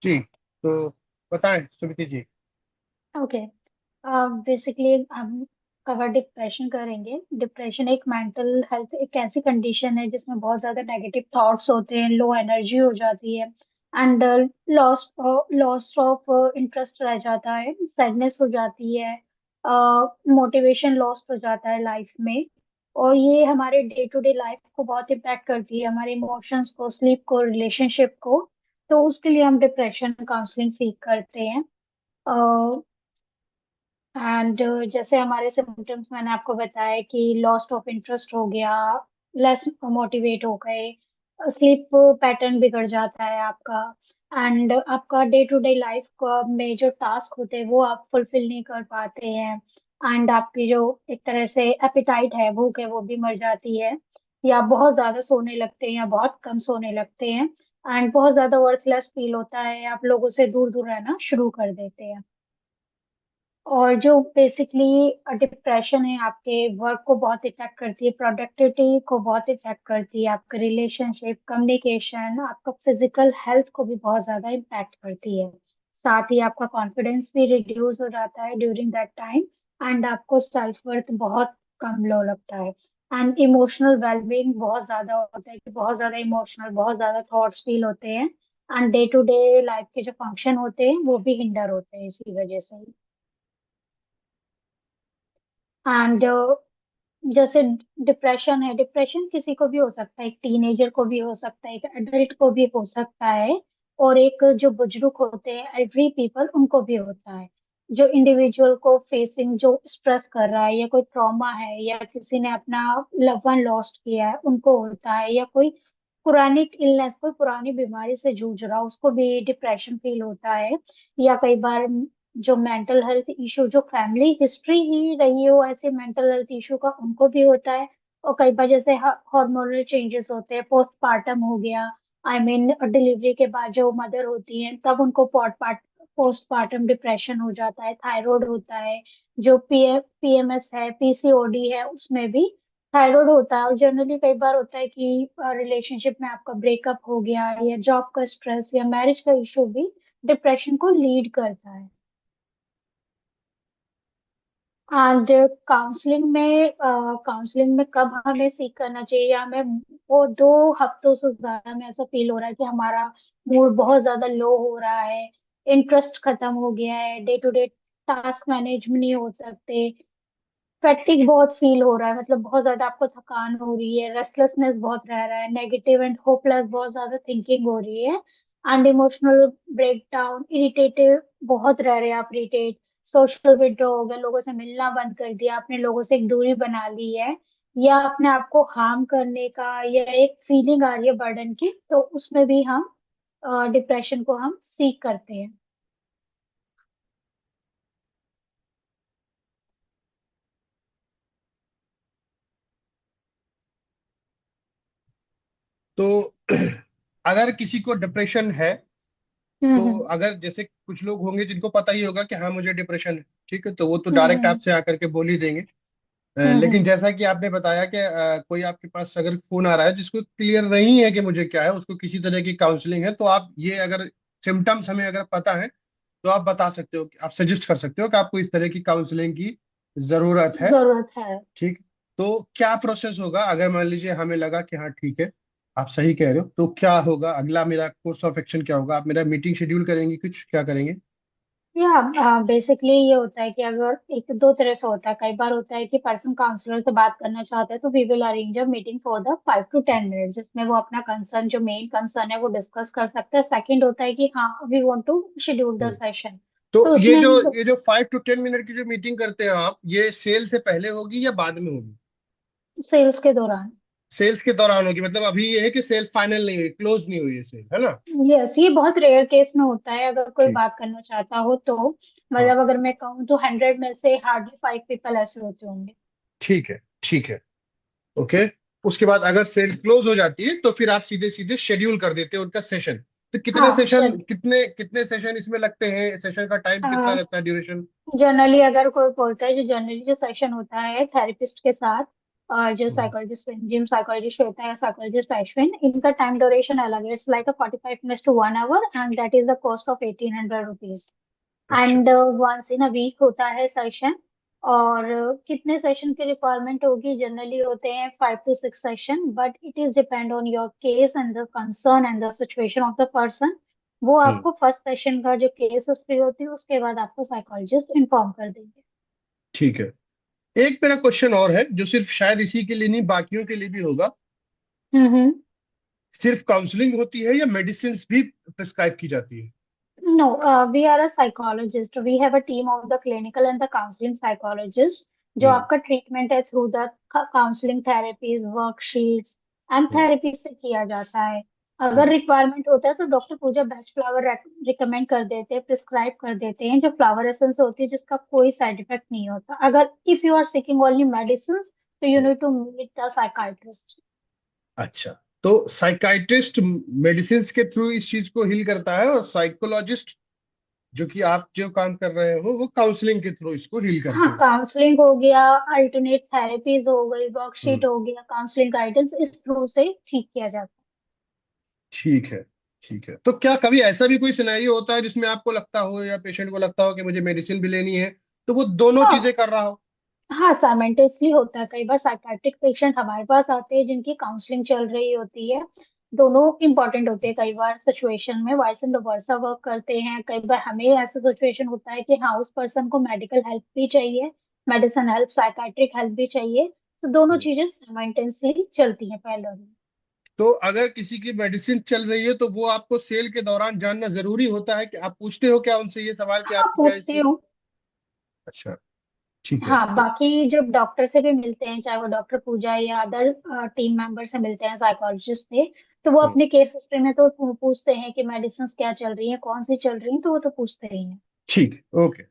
जी। तो बताएं सुमिति जी। Okay. Basically हम कवर डिप्रेशन करेंगे। डिप्रेशन एक मेंटल हेल्थ एक ऐसी कंडीशन है जिसमें बहुत ज्यादा नेगेटिव थॉट्स होते हैं, लो एनर्जी हो जाती है and loss loss of interest रह जाता है, सैडनेस हो जाती है, मोटिवेशन लॉस्ट हो जाता है लाइफ में। और ये हमारे डे टू डे लाइफ को बहुत इम्पैक्ट करती है, हमारे इमोशंस को, स्लीप को, रिलेशनशिप को। तो उसके लिए हम डिप्रेशन काउंसलिंग सीख करते हैं। एंड जैसे हमारे सिम्टम्स मैंने आपको बताया कि लॉस्ट ऑफ इंटरेस्ट हो गया, लेस मोटिवेट हो गए, स्लीप पैटर्न बिगड़ जाता है आपका, एंड आपका डे टू डे लाइफ का में जो टास्क होते हैं वो आप फुलफिल नहीं कर पाते हैं। एंड आपकी जो एक तरह से एपिटाइट है, भूख है, वो भी मर जाती है। या बहुत ज्यादा सोने लगते हैं या बहुत कम सोने लगते हैं। एंड बहुत ज्यादा वर्थलेस फील होता है, आप लोगों से दूर दूर रहना शुरू कर देते हैं। और जो बेसिकली डिप्रेशन है, आपके वर्क को बहुत इफेक्ट करती है, प्रोडक्टिविटी को बहुत इफेक्ट करती है, आपके रिलेशनशिप, कम्युनिकेशन, आपका फिजिकल हेल्थ को भी बहुत ज्यादा इम्पैक्ट करती है। साथ ही आपका कॉन्फिडेंस भी रिड्यूस हो जाता है ड्यूरिंग दैट टाइम। एंड आपको सेल्फ वर्थ बहुत कम लो लगता है। एंड इमोशनल वेलबींग बहुत ज्यादा होता है कि बहुत ज्यादा इमोशनल, बहुत ज्यादा थॉट्स फील होते हैं। And day to day life के जो फंक्शन होते हैं वो भी हिंडर होते हैं इसी वजह से ही। एंड जैसे डिप्रेशन है, डिप्रेशन किसी को भी हो सकता है, एक टीनेजर को भी हो सकता है, एक एडल्ट को भी हो सकता है, और एक जो बुजुर्ग होते हैं, एल्डरी पीपल, उनको भी होता है। जो इंडिविजुअल को फेसिंग जो स्ट्रेस कर रहा है, या कोई ट्रॉमा है, या किसी ने अपना लव वन लॉस्ट किया है, उनको होता है। या कोई पुरानी इलनेस, कोई पुरानी बीमारी से जूझ रहा, उसको भी डिप्रेशन फील होता है। या कई बार जो मेंटल हेल्थ इशू, जो फैमिली हिस्ट्री ही रही हो ऐसे मेंटल हेल्थ इशू का, उनको भी होता है। और कई बार जैसे हार्मोनल चेंजेस होते हैं, पोस्टपार्टम हो गया, आई मीन डिलीवरी के बाद जो मदर होती हैं तब उनको पोस्टपार्टम डिप्रेशन हो जाता है। थायराइड होता है, जो पीएमएस है, पीसीओडी है, उसमें भी थायराइड होता है। और जनरली कई बार होता है कि रिलेशनशिप में आपका ब्रेकअप हो गया, या जॉब का स्ट्रेस, या मैरिज का इशू भी डिप्रेशन को लीड करता है। एंड काउंसलिंग में कब हमें सीख करना चाहिए, या हमें वो 2 हफ्तों से ज्यादा में ऐसा फील हो रहा है कि हमारा मूड बहुत ज्यादा लो हो रहा है, इंटरेस्ट खत्म हो गया है, day to day task manage नहीं हो सकते, फैटिग बहुत फील हो रहा है, मतलब बहुत ज्यादा आपको थकान हो रही है, रेस्टलेसनेस बहुत रह रहा है, नेगेटिव एंड होपलेस बहुत ज्यादा थिंकिंग हो रही है, एंड इमोशनल ब्रेकडाउन, इरिटेटिव बहुत रह रहे हैं आप, इरिटेट, सोशल विड्रॉ हो गया, लोगों से मिलना बंद कर दिया आपने, लोगों से एक दूरी बना ली है, या अपने आप को हार्म करने का, या एक फीलिंग आ रही है बर्डन की, तो उसमें भी हम डिप्रेशन को हम सीख करते हैं। तो अगर किसी को डिप्रेशन है, तो हम्म। अगर जैसे कुछ लोग होंगे जिनको पता ही होगा कि हाँ मुझे डिप्रेशन है, ठीक है, तो वो तो हम्म। डायरेक्ट हम्म। आपसे आकर के बोल ही देंगे। लेकिन हम्म। जैसा कि आपने बताया कि कोई आपके पास अगर फोन आ रहा है जिसको क्लियर नहीं है कि मुझे क्या है, उसको किसी तरह की काउंसलिंग है, तो आप ये अगर सिम्टम्स हमें अगर पता है तो आप बता सकते हो, आप सजेस्ट कर सकते हो कि आपको इस तरह की काउंसलिंग की जरूरत है। जरूरत है। ठीक। तो क्या प्रोसेस होगा अगर मान लीजिए हमें लगा कि हाँ ठीक है, आप सही कह रहे हो, तो क्या होगा अगला, मेरा कोर्स ऑफ एक्शन क्या होगा? आप मेरा मीटिंग शेड्यूल करेंगे, कुछ क्या करेंगे? या बेसिकली ये होता है कि अगर एक दो तरह से होता है, कई बार होता है कि पर्सन काउंसलर से बात करना चाहता है, तो we will arrange a meeting for the 5 to 10 minute, जिसमें वो अपना कंसर्न, जो मेन कंसर्न है, वो डिस्कस कर सकता है। सेकंड होता है कि हाँ, we want to schedule the hmm. Session. तो तो ये उसमें जो हम ये जो 5 to 10 मिनट की जो मीटिंग करते हैं आप, ये सेल से पहले होगी या बाद में होगी? सेल्स के दौरान। सेल्स के दौरान होगी, मतलब अभी ये है कि सेल फाइनल नहीं हुई, क्लोज नहीं हुई है सेल, है ना? यस, ये बहुत रेयर केस में होता है, अगर कोई ठीक। बात करना चाहता हो तो। हाँ। मतलब अगर मैं कहूँ तो 100 में से हार्डली 5 पीपल ऐसे होते होंगे। ठीक है, ठीक है। ओके। उसके बाद अगर सेल क्लोज हो जाती है तो फिर आप सीधे सीधे शेड्यूल कर देते हैं उनका सेशन। तो कितने हाँ सेशन, सर। कितने कितने सेशन इसमें लगते हैं? सेशन का टाइम कितना रहता है, ड्यूरेशन? जनरली अगर कोई बोलता है, जो जनरली जो सेशन होता है थेरेपिस्ट के साथ, और जो हम्म, साइकोलॉजिस्ट जिम साइकोलॉजिस्ट होता है, साइकोलॉजिस्ट अश्विन, इनका टाइम ड्यूरेशन अलग है। It's like a 45 minutes to 1 hour, and that is the cost of 1800 rupees. अच्छा। And once in a week होता है सेशन। और कितने सेशन की रिक्वायरमेंट होगी, जनरली होते हैं 5 to 6 session, but it is depend on your case and the concern and the situation of the person. वो हम्म, आपको फर्स्ट सेशन का जो केस हिस्ट्री होती है उसके बाद आपको साइकोलॉजिस्ट इन्फॉर्म कर देंगे। ठीक है। एक मेरा क्वेश्चन और है जो सिर्फ शायद इसी के लिए नहीं, बाकियों के लिए भी होगा। हम्म। सिर्फ काउंसलिंग होती है या मेडिसिन भी प्रिस्क्राइब की जाती है? No, we are a psychologist. We have a team of the clinical and the counseling psychologist जो हम्म, आपका ट्रीटमेंट है through the counselling therapies, worksheets and hmm, therapy से किया जाता है। अगर हम्म, रिक्वायरमेंट होता है तो डॉक्टर पूजा बेस्ट फ्लावर रिकमेंड कर देते हैं, प्रिस्क्राइब कर देते हैं, जो फ्लावर एसेंस होती है जिसका कोई साइड इफेक्ट नहीं होता। अगर if you are seeking only medicine तो you hmm. Need to meet the psychiatrist. अच्छा, तो साइकाइट्रिस्ट मेडिसिन के थ्रू इस चीज को हील करता है, और साइकोलॉजिस्ट जो कि आप जो काम कर रहे हो वो काउंसलिंग के थ्रू इसको हील हाँ, करते हैं। काउंसलिंग हो गया, अल्टरनेट थेरेपीज हो गई, हम्म, वर्कशीट हो गया, काउंसलिंग गाइडेंस, इस थ्रू से ठीक किया जाता ठीक है। ठीक है, तो क्या कभी ऐसा भी कोई सिनेरियो होता है जिसमें आपको लगता हो या पेशेंट को लगता हो कि मुझे मेडिसिन भी लेनी है, तो वो दोनों है। चीजें हाँ, कर रहा हो? हाँ, साइमेंटेसली होता है। कई बार साइकाट्रिक पेशेंट हमारे पास आते हैं जिनकी काउंसलिंग चल रही होती है। दोनों इंपॉर्टेंट होते हैं। कई बार सिचुएशन में वाइस एंड वर्सा वर्क करते हैं। कई बार हमें ऐसा सिचुएशन होता है कि हाँ, उस पर्सन को मेडिकल हेल्प भी चाहिए, मेडिसिन हेल्प, साइकाट्रिक हेल्प भी चाहिए। तो दोनों हम्म। चीजें साइमेंटेसली चलती हैं पैरेलल में। तो अगर किसी की मेडिसिन चल रही है तो वो आपको सेल के दौरान जानना जरूरी होता है, कि आप पूछते हो क्या उनसे ये सवाल कि हाँ, आपकी क्या पूछती इसकी? हूँ। अच्छा, ठीक है। हाँ, बाकी जब डॉक्टर से भी मिलते हैं, चाहे वो डॉक्टर पूजा या अदर टीम मेंबर से मिलते हैं साइकोलॉजिस्ट से, तो वो हम्म, अपने केस हिस्ट्री में तो पूछते हैं कि मेडिसिन क्या चल रही है, कौन सी चल रही है, तो वो तो पूछते ही हैं। ठीक है, ओके।